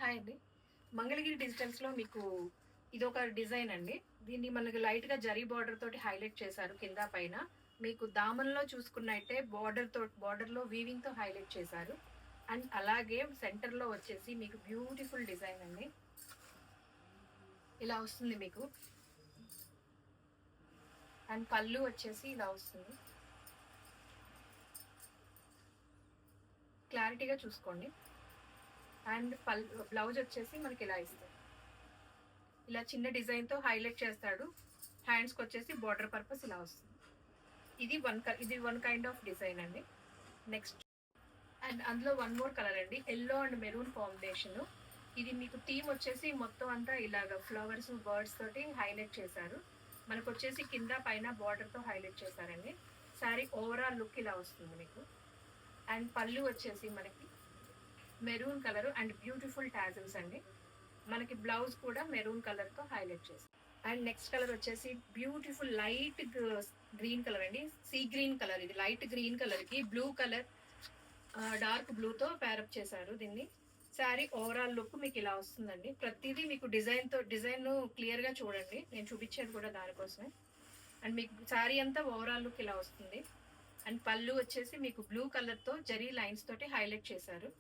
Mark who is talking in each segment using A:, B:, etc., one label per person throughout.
A: Hi అండి. మంగళగిరి డిజిటల్స్‌లో మీకు ఇదొక డిజైన్ అండి. దీన్ని మనకి లైట్‌గా జరీ బార్డర్ తోటి హైలైట్ చేశారు కింద పైన. మీకు దామన్‌లో చూసుకున్నట్టే బార్డర్‌లో వీవింగ్‌తో హైలైట్ చేశారు. అండ్ అలాగే సెంటర్‌లో వచ్చేసి మీకు బ్యూటిఫుల్ డిజైన్ అండి. ఇలా వస్తుంది మీకు. అండ్ పళ్ళు వచ్చేసి ఇలా వస్తుంది. క్లారిటీగా చూసుకోండి. అండ్ బ్లౌజ్ వచ్చేసి మనకి ఇలా ఇస్తారు. ఇలా చిన్న డిజైన్‌తో హైలైట్ చేస్తాడు. హ్యాండ్స్‌కి వచ్చేసి బార్డర్ పర్పస్ ఇలా వస్తుంది. ఇది వన్ కైండ్ ఆఫ్ డిజైన్ అండి. నెక్స్ట్ అండ్ అందులో వన్ మోర్ కలర్ అండి. Yellow and maroon combination. ఇది మీకు థీమ్ వచ్చేసి మొత్తం అంతా ఇలాగ ఫ్లవర్స్, బర్డ్స్ తోటి హైలైట్ చేశారు. మనకు వచ్చేసి కింద పైన బార్డర్‌తో హైలైట్ చేశారండి. శారీ ఓవరాల్ లుక్ ఇలా వస్తుంది మీకు. అండ్ పళ్ళు వచ్చేసి మనకి maroon colour and beautiful tassels అండి. మనకి బ్లౌజ్ కూడా మెరూన్ కలర్‌తో హైలైట్ చేశారు. అండ్ నెక్స్ట్ కలర్ వచ్చేసి బ్యూటిఫుల్ లైట్ గ్రీన్ కలర్ అండి. సీ గ్రీన్ కలర్ ఇది. లైట్ గ్రీన్ కలర్‌కి బ్లూ కలర్ డార్క్ బ్లూతో ప్యారప్ చేశారు దీన్ని. శారీ ఓవరాల్ లుక్ మీకు ఇలా వస్తుందండి. ప్రతిదీ మీకు డిజైన్ క్లియర్‌గా చూడండి. నేను చూపించేది కూడా దానికోసమే. అండ్ మీకు శారీ అంతా ఓవరాల్ లుక్ ఇలా వస్తుంది. అండ్ పళ్ళు వచ్చేసి మీకు బ్లూ కలర్‌తో జరీ లైన్స్ తోటి హైలైట్ చేశారు.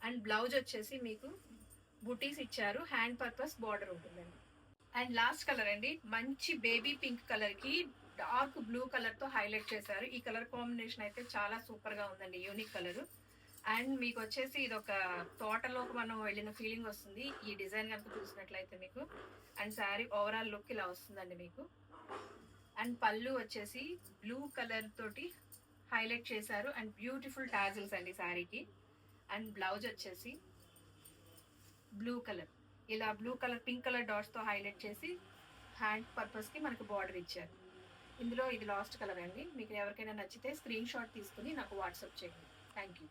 A: అండ్ బ్లౌజ్ వచ్చేసి మీకు బుటీస్ ఇచ్చారు. హ్యాండ్ పర్పస్ బార్డర్ ఉంటుందండి. అండ్ లాస్ట్ కలర్ అండి. మంచి బేబీ పింక్ కలర్ కి డార్క్ బ్లూ కలర్ తో హైలైట్ చేశారు. ఈ కలర్ కాంబినేషన్ అయితే చాలా సూపర్ గా ఉందండి. Unique colour. అండ్ మీకు వచ్చేసి ఇది ఒక తోటలోకి మనం వెళ్ళిన ఫీలింగ్ వస్తుంది ఈ డిజైన్ కనుక చూసినట్లయితే మీకు. అండ్ శారీ ఓవరాల్ లుక్ ఇలా వస్తుందండి మీకు. అండ్ పళ్ళు వచ్చేసి బ్లూ కలర్ తోటి హైలైట్ చేశారు. అండ్ బ్యూటిఫుల్ టాజిల్స్ అండి శారీకి. అండ్ బ్లౌజ్ వచ్చేసి బ్లూ కలర్, ఇలా blue colour pink colour dots తో హైలైట్ చేసి హ్యాండ్ పర్పస్ కి మనకు బార్డర్ ఇచ్చారు. ఇందులో ఇది లాస్ట్ కలర్ అండి. మీకు ఎవరికైనా నచ్చితే స్క్రీన్ షాట్ తీసుకుని నాకు వాట్సాప్ చేయండి. Thank you.